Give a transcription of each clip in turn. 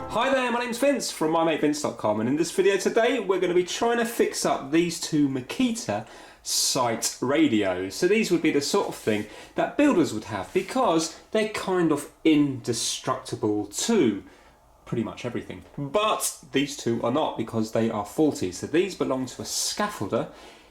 Hi there, my name's Vince from mymatevince.com, and in this video today we're going to be trying to fix up these two Makita site radios. So these would be the sort of thing that builders would have because they're kind of indestructible to pretty much everything. But these two are not because they are faulty. So these belong to a scaffolder.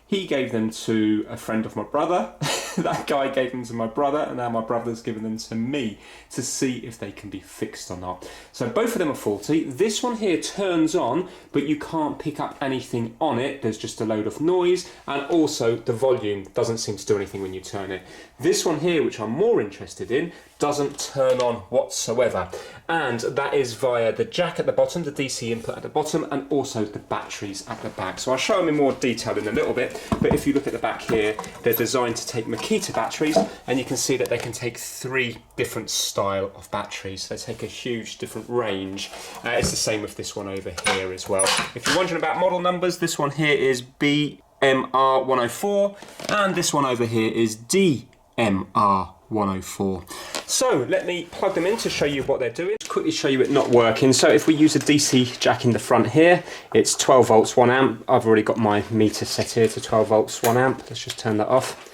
He gave them to a friend of my brother. That guy gave them to my brother, and now my brother's given them to me to see if they can be fixed or not. So both of them are faulty. This one here turns on, but you can't pick up anything on it. There's just a load of noise, and also the volume doesn't seem to do anything when you turn it. This one here, which I'm more interested in, doesn't turn on whatsoever, and that is via the jack at the bottom, the DC input at the bottom, and also the batteries at the back. So I'll show them in more detail in a little bit, but if you look at the back here, they're designed to take Makita batteries, and you can see that they can take 3 different style of batteries. They take a huge different range. It's the same with this one over here as well. If you're wondering about model numbers, this one here is BMR104, and this one over here is DMR104. So let me plug them in to show you what they're doing. Just quickly show you it not working. So if we use a DC jack in the front here, it's 12 volts 1 amp. I've already got my meter set here to 12 volts 1 amp. Let's just turn that off.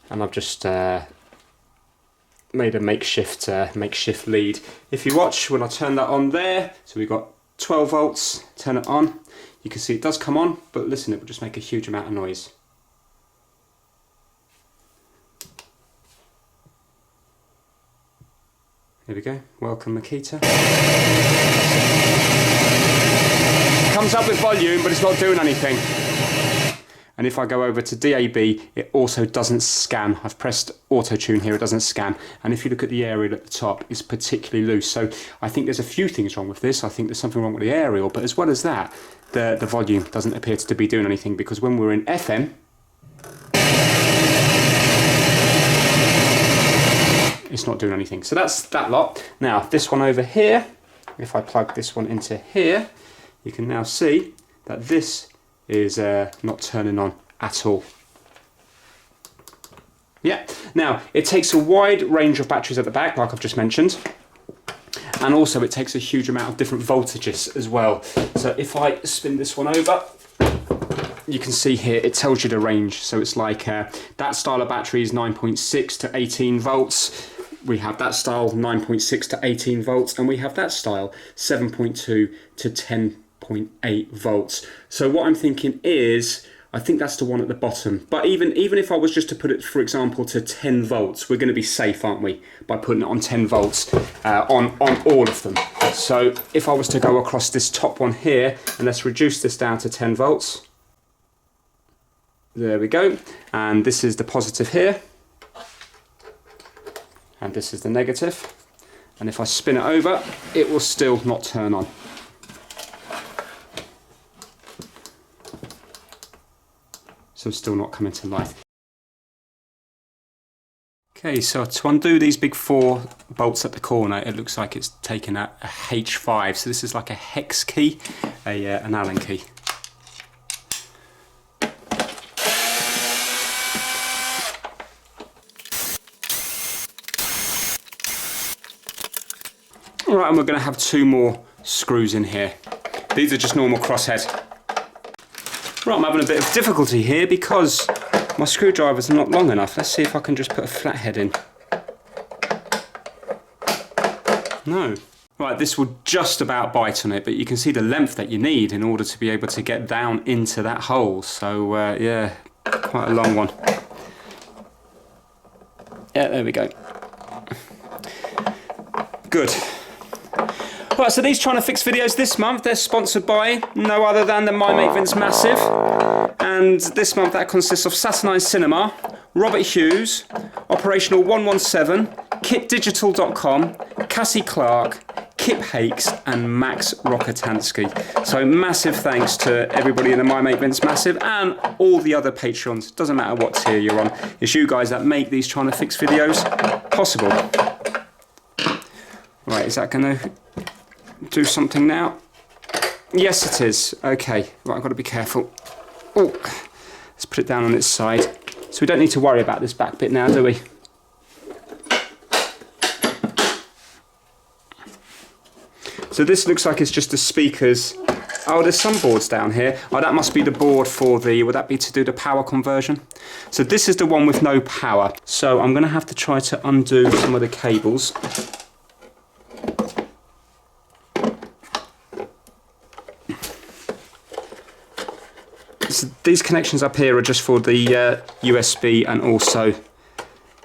And I've just made a makeshift lead. If you watch when I turn that on there, so we've got 12 volts, turn it on, you can see it does come on, but listen, it will just make a huge amount of noise. Here we go, welcome Makita. It comes up with volume, but it's not doing anything. And if I go over to DAB, it also doesn't scan. I've pressed auto tune here, it doesn't scan. And if you look at the aerial at the top, it's particularly loose. So I think there's a few things wrong with this. I think there's something wrong with the aerial, but as well as that, the volume doesn't appear to be doing anything, because when we're in FM, it's not doing anything. So that's that lot. Now this one over here, if I plug this one into here, you can now see that this is not turning on at all. Yeah, now it takes a wide range of batteries at the back, like I've just mentioned, and also it takes a huge amount of different voltages as well. So if I spin this one over, you can see here it tells you the range. So it's like that style of battery is 9.6 to 18 volts. We have that style 9.6 to 18 volts, and we have that style 7.2 to 10.8 volts. So what I'm thinking is, I think that's the one at the bottom. But even if I was just to put it, for example, to 10 volts, we're going to be safe, aren't we? By putting it on 10 volts on all of them. So if I was to go across this top one here, and let's reduce this down to 10 volts. There we go. And this is the positive here. And this is the negative. And if I spin it over, it will still not turn on. So it's still not coming to life. Okay, so to undo these big 4 bolts at the corner, it looks like it's taken a H5. So this is like a hex key, an Allen key. Alright, and we're going to have 2 more screws in here. These are just normal crosshead. Right, I'm having a bit of difficulty here because my screwdriver's not long enough. Let's see if I can just put a flathead in. No. Right, this will just about bite on it, but you can see the length that you need in order to be able to get down into that hole. So, yeah, quite a long one. Yeah, there we go. Good. Right, so these Trying to Fix videos this month, they're sponsored by no other than the My Mate Vince Massive. And this month that consists of Saturnine Cinema, Robert Hughes, Operational 117, KitDigital.com, Cassie Clark, Kip Hakes and Max Rokotansky. So massive thanks to everybody in the My Mate Vince Massive and all the other patrons. Doesn't matter what tier you're on. It's you guys that make these Trying to Fix videos possible. Right, is that going to do something now? Yes, it is. Okay, right, I've got to be careful. Oh, let's put it down on its side. So we don't need to worry about this back bit now, do we? So this looks like it's just the speakers. Oh, there's some boards down here. Oh, that must be the board for the, would that be to do the power conversion? So this is the one with no power. So I'm going to have to try to undo some of the cables. So these connections up here are just for the USB and also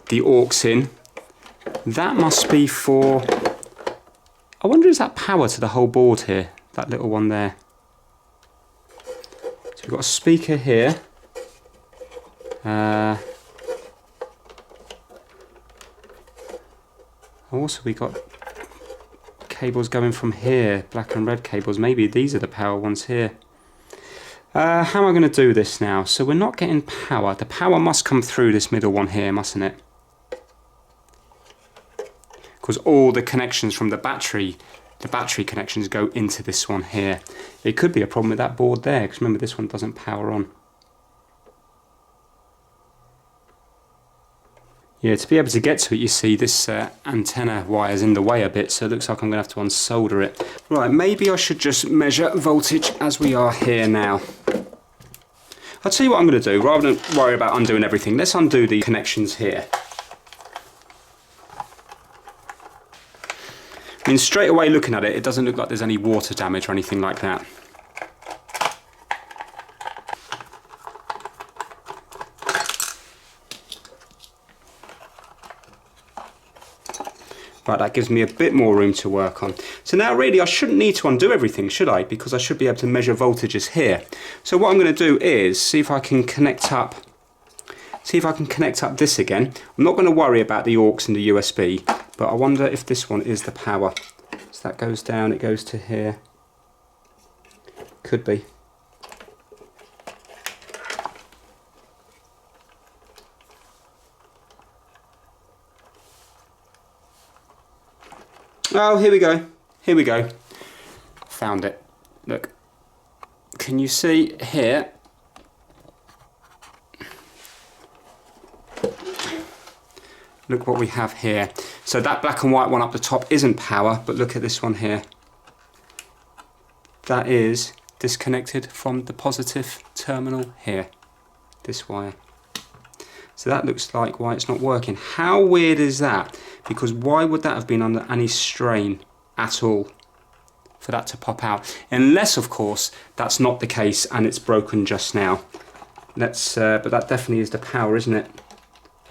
the aux in. That must be for, I wonder, is that power to the whole board here? That little one there. So we've got a speaker here. Also we got cables going from here, black and red cables. Maybe these are the power ones here. How am I going to do this now? So we're not getting power. The power must come through this middle one here, mustn't it? Because all the connections from the battery connections go into this one here. It could be a problem with that board there, because remember this one doesn't power on. Yeah, to be able to get to it, you see this antenna wire's in the way a bit, so it looks like I'm going to have to unsolder it. Right, maybe I should just measure voltage as we are here now. I'll tell you what I'm going to do, rather than worry about undoing everything, let's undo the connections here. I mean, straight away looking at it, it doesn't look like there's any water damage or anything like that. Right, that gives me a bit more room to work on. So now really I shouldn't need to undo everything, should I? Because I should be able to measure voltages here. So what I'm going to do is see if I can connect up this again. I'm not going to worry about the aux and the USB, but I wonder if this one is the power. So that goes down, it goes to here. Could be. Oh, here we go. Here we go. Found it. Look. Can you see here? Look what we have here. So that black and white one up the top isn't power, but look at this one here. That is disconnected from the positive terminal here. This wire. So that looks like why it's not working. How weird is that? Because why would that have been under any strain at all for that to pop out? Unless, of course, that's not the case and it's broken just now. But that definitely is the power, isn't it?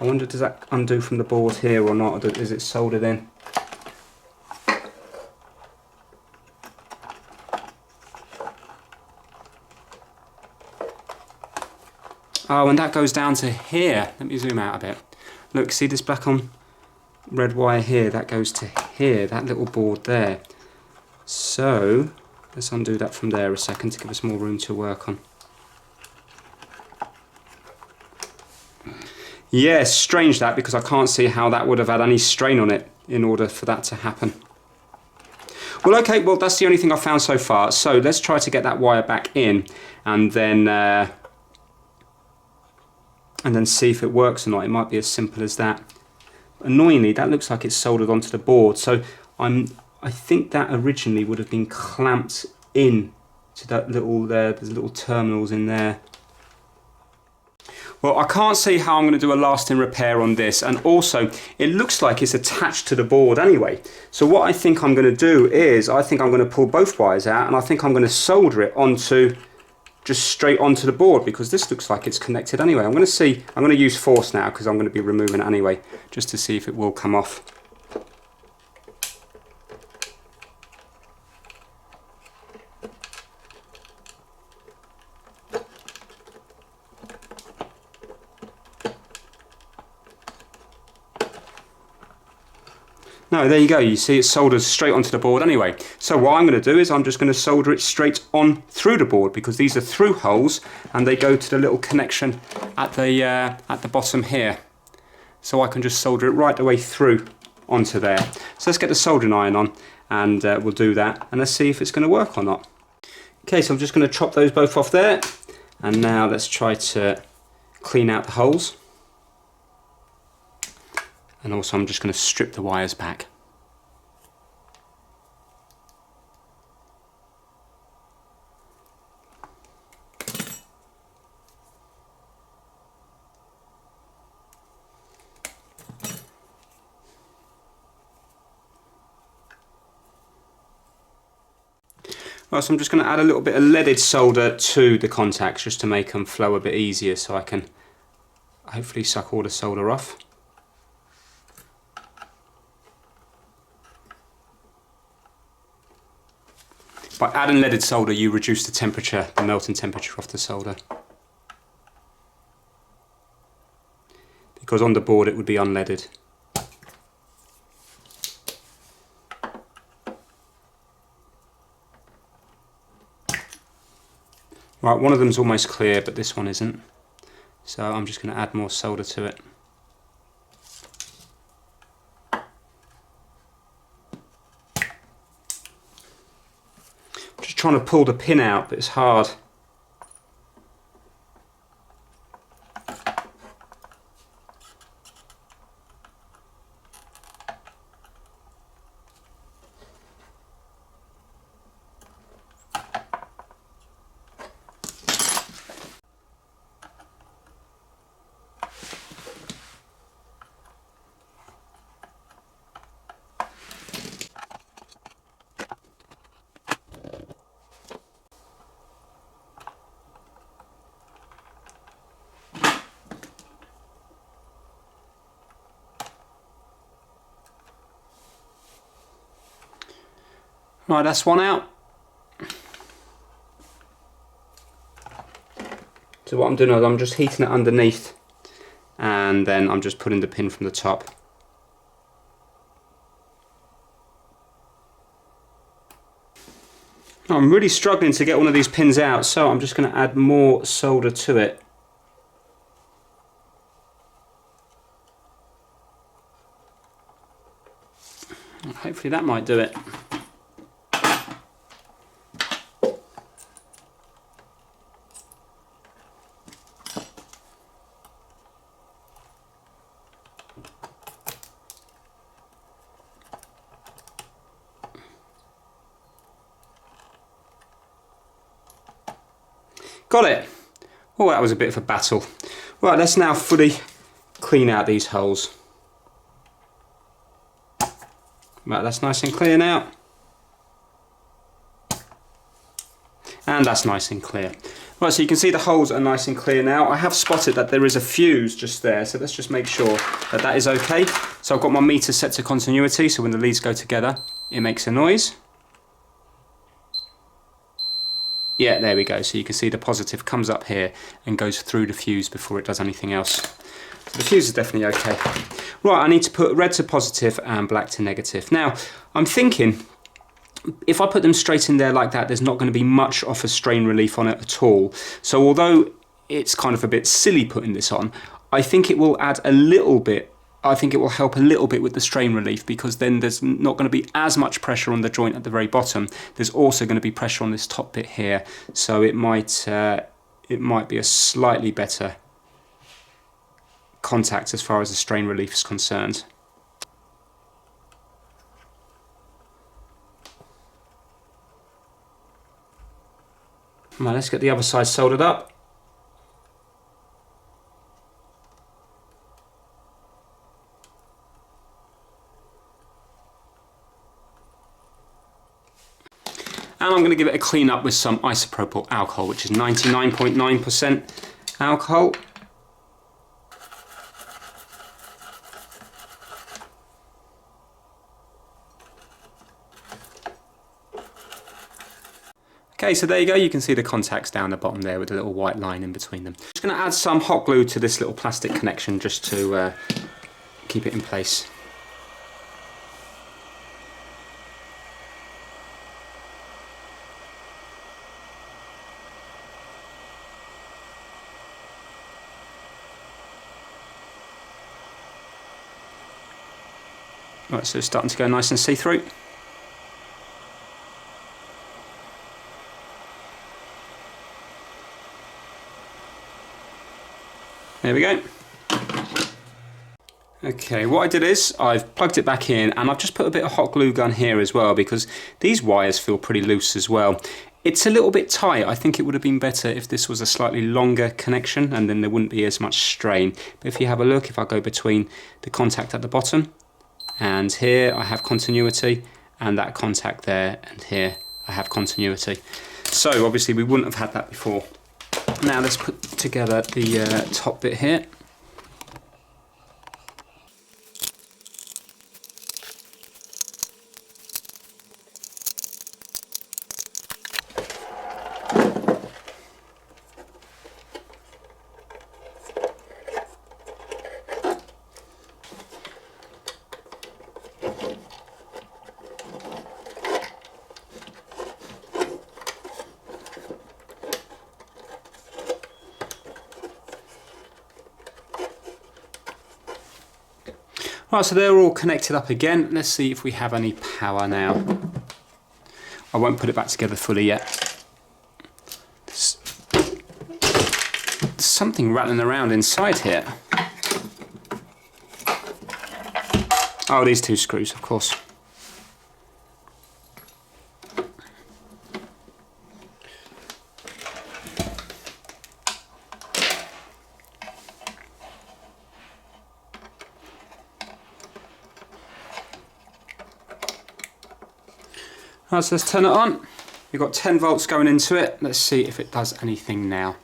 I wonder, does that undo from the board here or not? Or is it soldered in? Oh, and that goes down to here. Let me zoom out a bit. Look, see this black on red wire here? That goes to here, that little board there. So, let's undo that from there a second to give us more room to work on. Yeah, strange that, because I can't see how that would have had any strain on it in order for that to happen. Well, okay, well that's the only thing I've found so far. So let's try to get that wire back in and then see if it works or not. It might be as simple as that. Annoyingly, that looks like it's soldered onto the board. So I think that originally would have been clamped in to that little there's little terminals in there. Well, I can't see how I'm going to do a lasting repair on this, and also it looks like it's attached to the board anyway. So what I think I'm going to do is I think I'm going to pull both wires out, and I think I'm going to solder it onto just straight onto the board, because this looks like it's connected anyway. I'm going to use force now because I'm going to be removing it anyway, just to see if it will come off. No, there you go, you see it's soldered straight onto the board anyway. So what I'm going to do is I'm just going to solder it straight on through the board, because these are through holes and they go to the little connection at the bottom here. So I can just solder it right the way through onto there. So let's get the soldering iron on and we'll do that, and let's see if it's going to work or not. Okay, so I'm just going to chop those both off there, and now let's try to clean out the holes. And also I'm just going to strip the wires back. Right, so I'm just going to add a little bit of leaded solder to the contacts just to make them flow a bit easier, so I can hopefully suck all the solder off. By adding leaded solder you reduce the temperature, the melting temperature of the solder. Because on the board it would be unleaded. Right, one of them's almost clear, but this one isn't. So I'm just going to add more solder to it. Just trying to pull the pin out, but it's hard. Right, that's one out. So what I'm doing is I'm just heating it underneath, and then I'm just putting the pin from the top. I'm really struggling to get one of these pins out, so I'm just going to add more solder to it. Hopefully that might do it. Got it! Oh, that was a bit of a battle. Right, let's now fully clean out these holes. Right, that's nice and clear now. And that's nice and clear. Right, so you can see the holes are nice and clear now. I have spotted that there is a fuse just there, so let's just make sure that that is okay. So I've got my meter set to continuity, so when the leads go together, it makes a noise. Yeah, there we go. So you can see the positive comes up here and goes through the fuse before it does anything else. So the fuse is definitely okay. Right, I need to put red to positive and black to negative. Now, I'm thinking, if I put them straight in there like that, there's not going to be much of a strain relief on it at all. So although it's kind of a bit silly putting this on, I think it will add a little bit. I think it will help a little bit with the strain relief, because then there's not going to be as much pressure on the joint at the very bottom. There's also going to be pressure on this top bit here, so it might be a slightly better contact as far as the strain relief is concerned. Right, let's get the other side soldered up. And I'm going to give it a clean up with some isopropyl alcohol, which is 99.9% alcohol. Okay, so there you go, you can see the contacts down the bottom there with a little white line in between them. I'm just going to add some hot glue to this little plastic connection just to keep it in place. Right, so it's starting to go nice and see-through. There we go. Okay, what I did is I've plugged it back in and I've just put a bit of hot glue gun here as well because these wires feel pretty loose as well. It's a little bit tight. I think it would have been better if this was a slightly longer connection and then there wouldn't be as much strain. But if you have a look, if I go between the contact at the bottom and here I have continuity, and that contact there and here I have continuity. So obviously we wouldn't have had that before. Now let's put together the top bit here. Right, so they're all connected up again. Let's see if we have any power now. I won't put it back together fully yet. There's something rattling around inside here. Oh, these two screws, of course. Right, so let's turn it on. We've got 10 volts going into it. Let's see if it does anything now.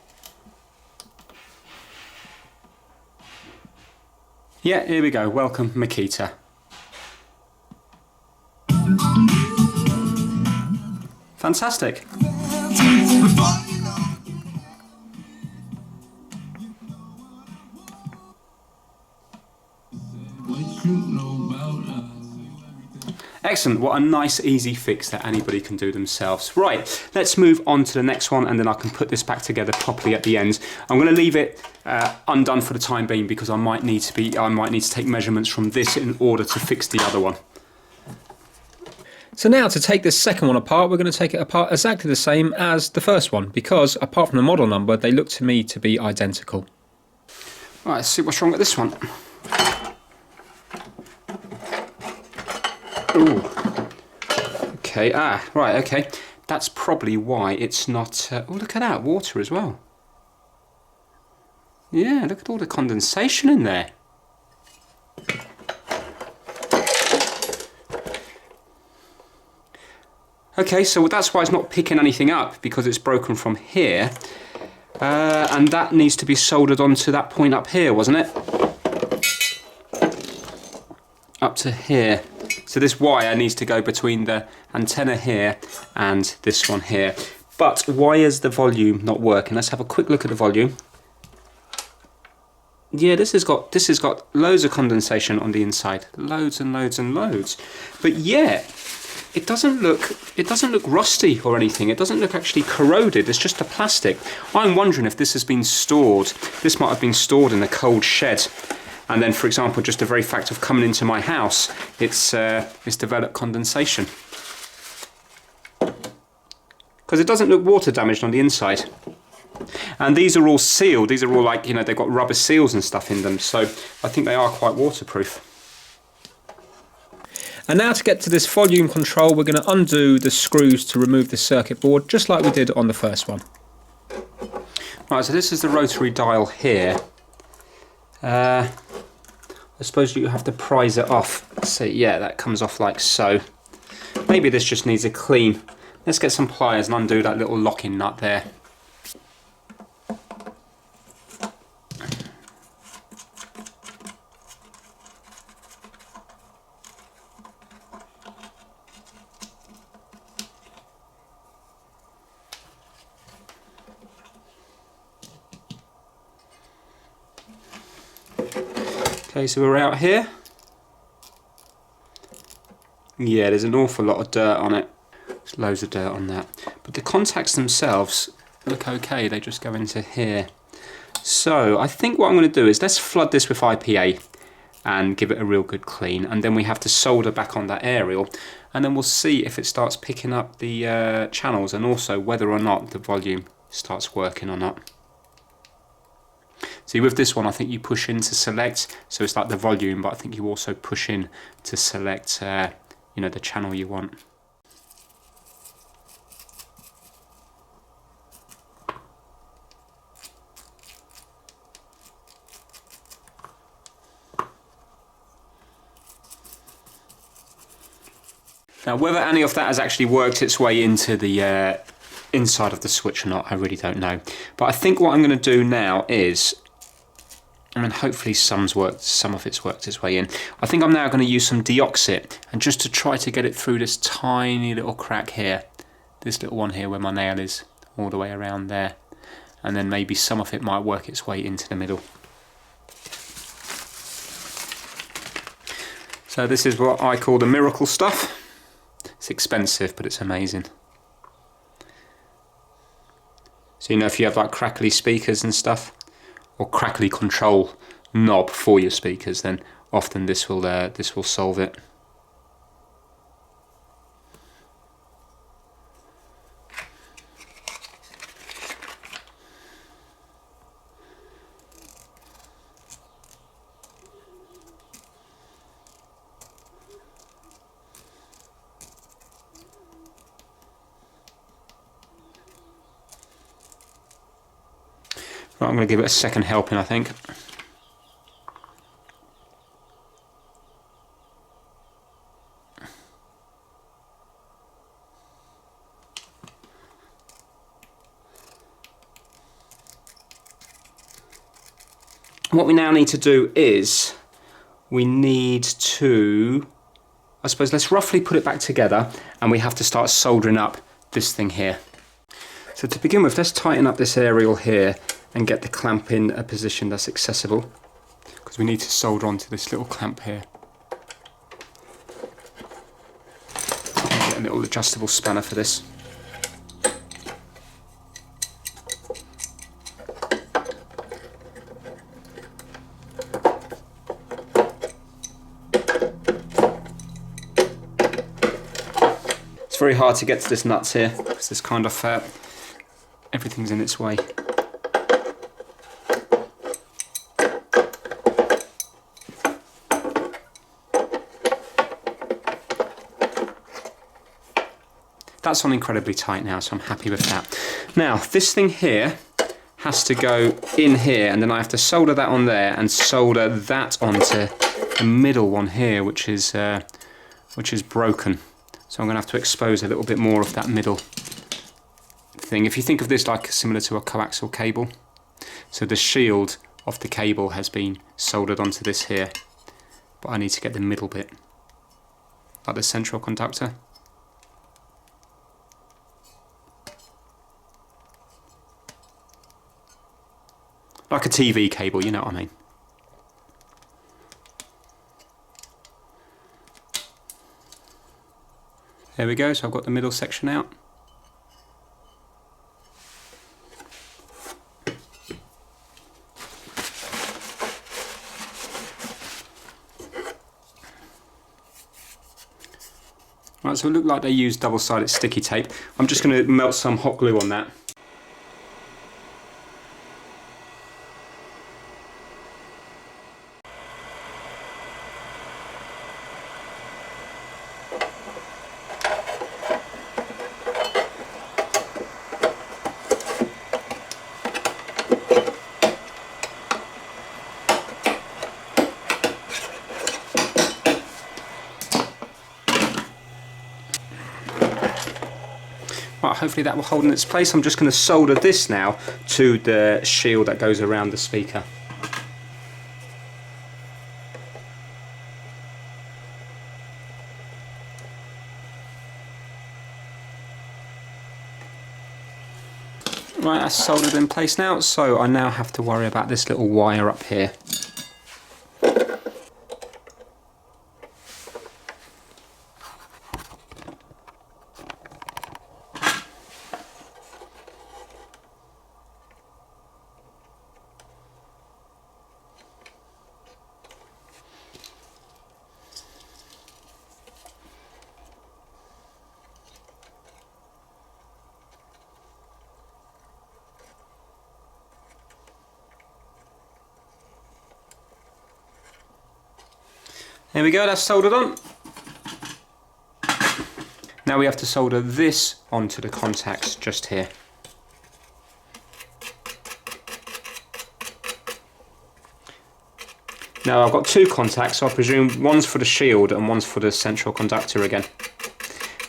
Yeah, here we go. Welcome, Makita. Fantastic. Excellent, what a nice easy fix that anybody can do themselves. Right, let's move on to the next one and then I can put this back together properly at the end. I'm going to leave it undone for the time being because I might need to take measurements from this in order to fix the other one. So now to take this second one apart, we're going to take it apart exactly the same as the first one because apart from the model number, they look to me to be identical. Right, let's see what's wrong with this one. Ooh. Okay, right, okay. That's probably why it's not... oh, look at that, water as well. Yeah, look at all the condensation in there. Okay, so that's why it's not picking anything up, because it's broken from here. And that needs to be soldered onto that point up here, wasn't it? Up to here. So this wire needs to go between the antenna here and this one here. But why is the volume not working? Let's have a quick look at the volume. Yeah, this has got loads of condensation on the inside. Loads and loads and loads. But yeah, it doesn't look rusty or anything. It doesn't look actually corroded. It's just a plastic. I'm wondering if this has been stored. This might have been stored in a cold shed. And then, for example, just the very fact of coming into my house, it's developed condensation. Because it doesn't look water damaged on the inside. And these are all sealed. These are all like, you know, they've got rubber seals and stuff in them. So I think they are quite waterproof. And now to get to this volume control, we're going to undo the screws to remove the circuit board, just like we did on the first one. Right, so this is the rotary dial here. I suppose you have to prise it off. So yeah, that comes off like so. Maybe this just needs a clean. Let's get some pliers and undo that little locking nut there. Okay, so we're out here. Yeah, there's an awful lot of dirt on it. There's loads of dirt on that. But the contacts themselves look okay, they just go into here. So I think what I'm going to do is let's flood this with IPA and give it a real good clean, and then we have to solder back on that aerial, and then we'll see if it starts picking up the channels and also whether or not the volume starts working or not. See, with this one, I think you push in to select, so it's like the volume, but I think you also push in to select, you know, the channel you want. Now, whether any of that has actually worked its way into the inside of the switch or not, I really don't know. But I think what I'm going to do now is, I mean, hopefully some of it's worked its way in. I think I'm now going to use some deoxit, and just to try to get it through this tiny little crack here, this little one here where my nail is, all the way around there, and then maybe some of it might work its way into the middle. So this is what I call the miracle stuff. It's expensive, but it's amazing. So, you know, if you have like crackly speakers and stuff, or crackly control knob for your speakers, then often this will solve it. Right, I'm going to give it a second helping, I think. What we now need to do is, we need to, I suppose, let's roughly put it back together, and we have to start soldering up this thing here. So to begin with, let's tighten up this aerial here and get the clamp in a position that's accessible, because we need to solder onto this little clamp here. Get a little adjustable spanner for this. It's very hard to get to this nuts here, because there's kind of everything's in its way. That's on incredibly tight now, so I'm happy with that. Now, this thing here has to go in here, and then I have to solder that on there and solder that onto the middle one here, which is broken. So I'm going to have to expose a little bit more of that middle thing. If you think of this like similar to a coaxial cable, so the shield of the cable has been soldered onto this here, but I need to get the middle bit, like the central conductor. Like a TV cable, you know what I mean. There we go, so I've got the middle section out. Right, so it looked like they used double-sided sticky tape. I'm just going to melt some hot glue on that. Right, hopefully that will hold in its place. I'm just going to solder this now to the shield that goes around the speaker. Right, that's soldered in place now, so I now have to worry about this little wire up here. There we go, that's soldered on. Now we have to solder this onto the contacts just here. Now I've got two contacts, so I presume one's for the shield and one's for the central conductor again.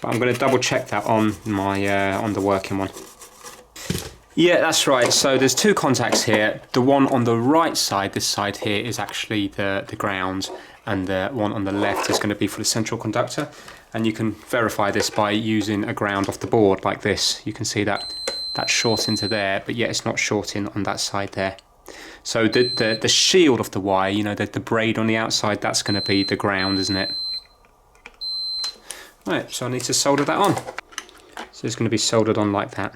But I'm going to double check that on my on the working one. Yeah, that's right. So there's two contacts here. The one on the right side, this side here, is actually the ground, and the one on the left is going to be for the central conductor. And you can verify this by using a ground off the board like this. You can see that that's short into there, but yet it's not short in on that side there. So the shield of the wire, you know, the braid on the outside, that's going to be the ground, isn't it? Right, so I need to solder that on. So it's going to be soldered on like that.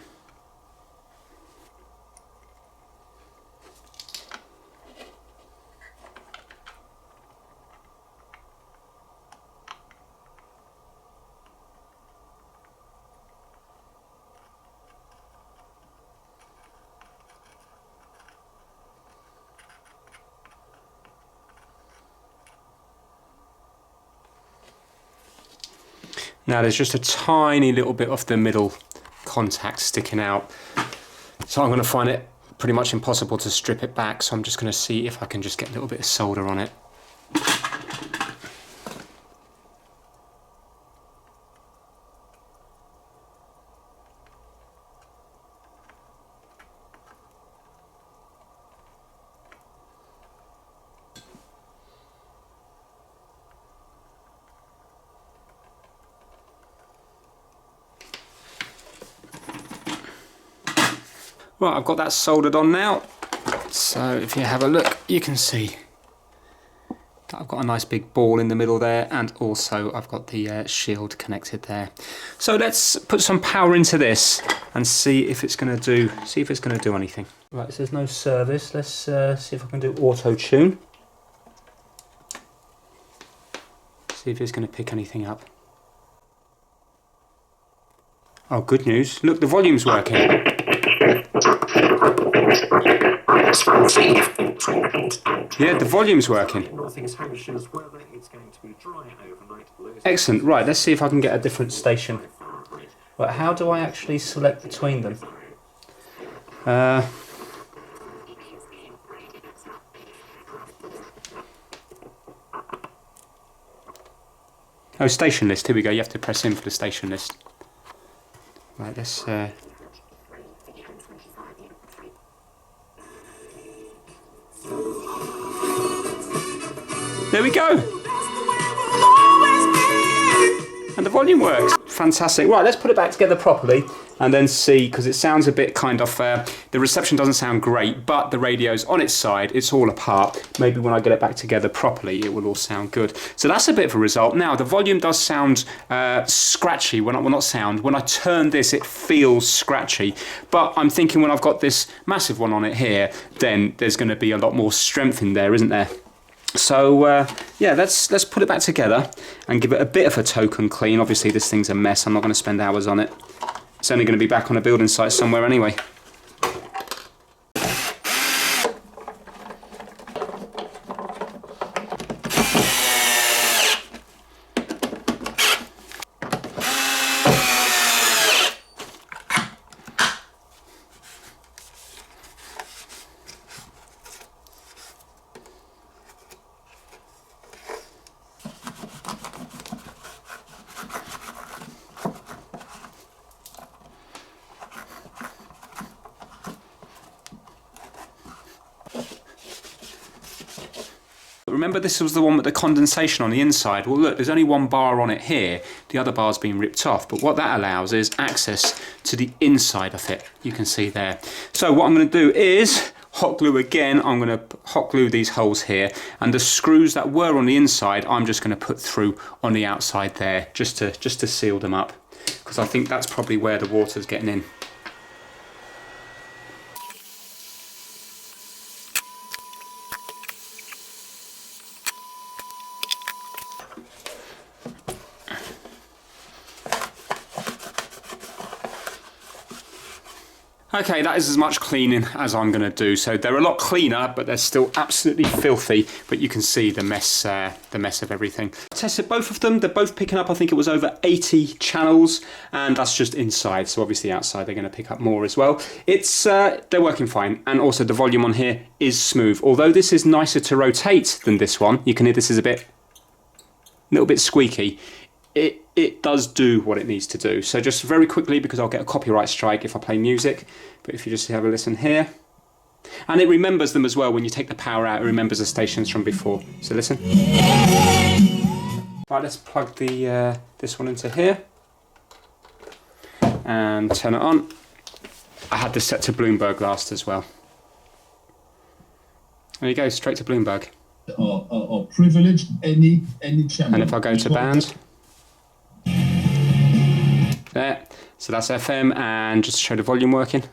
Now there's just a tiny little bit of the middle contact sticking out, so I'm going to find it pretty much impossible to strip it back, so I'm just going to see if I can just get a little bit of solder on it. Right, I've got that soldered on now, so if you have a look you can see that I've got a nice big ball in the middle there, and also I've got the shield connected there. So let's put some power into this and see if it's going to do anything. Right, so there's no service. Let's see if I can do auto tune. See if it's going to pick anything up. Oh, good news! Look, the volume's working. Yeah, the volume's working. Excellent. Right, let's see if I can get a different station. Right, how do I actually select between them? Oh, station list. Here we go. You have to press in for the station list. Right, let's... There we go! And the volume works. Fantastic. Right, let's put it back together properly and then see, because it sounds a bit kind of, the reception doesn't sound great, but the radio's on its side, it's all apart. Maybe when I get it back together properly, it will all sound good. So that's a bit of a result. Now, the volume does sound scratchy. When I turn this, it feels scratchy. But I'm thinking when I've got this massive one on it here, then there's going to be a lot more strength in there, isn't there? So yeah, let's put it back together and give it a bit of a token clean. Obviously this thing's a mess, I'm not going to spend hours on it. It's only going to be back on a building site somewhere anyway. Remember, this was the one with the condensation on the inside. Well, look, there's only one bar on it here. The other bar's been ripped off. But what that allows is access to the inside of it. You can see there. So what I'm going to do is hot glue again. I'm going to hot glue these holes here. And the screws that were on the inside, I'm just going to put through on the outside there, just to seal them up. Because I think that's probably where the water's getting in. Okay, that is as much cleaning as I'm going to do. So they're a lot cleaner, but they're still absolutely filthy. But you can see the mess of everything. Tested both of them. They're both picking up, I think it was over 80 channels, and that's just inside. So obviously outside they're going to pick up more as well. It's they're working fine, and also the volume on here is smooth. Although this is nicer to rotate than this one, you can hear this is a little bit squeaky. It does do what it needs to do. So just very quickly, because I'll get a copyright strike if I play music, but if you just have a listen here. And it remembers them as well. When you take the power out, it remembers the stations from before. So listen. Right, let's plug the this one into here and turn it on. I had this set to Bloomberg last as well. There you go, straight to Bloomberg. Or privileged any channel. And if I go to band, there, so that's FM, and just to show the volume working.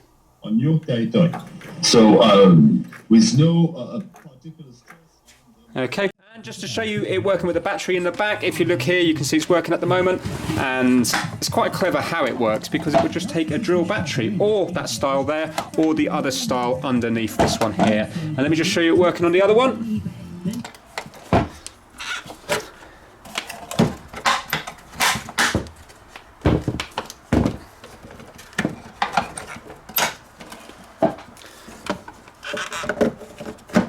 On your territory. So with no particular stress. Okay. And just to show you it working with the battery in the back, if you look here you can see it's working at the moment, and it's quite clever how it works, because it would just take a drill battery, or that style there, or the other style underneath this one here. And let me just show you it working on the other one.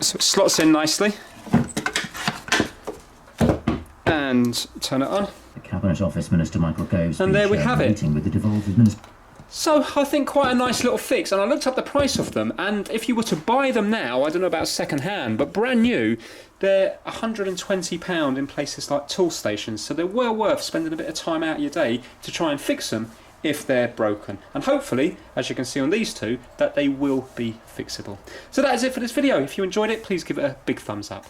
So it slots in nicely, and turn it on. The Cabinet Office Minister Michael Gove's and there we have it. Meeting with the devolved administration. So I think quite a nice little fix, and I looked up the price of them, and if you were to buy them now, I don't know about second hand, but brand new, they're £120 in places like tool stations, so they're well worth spending a bit of time out of your day to try and fix them if they're broken. And hopefully, as you can see on these two, that they will be fixable. So that is it for this video. If you enjoyed it, please give it a big thumbs up.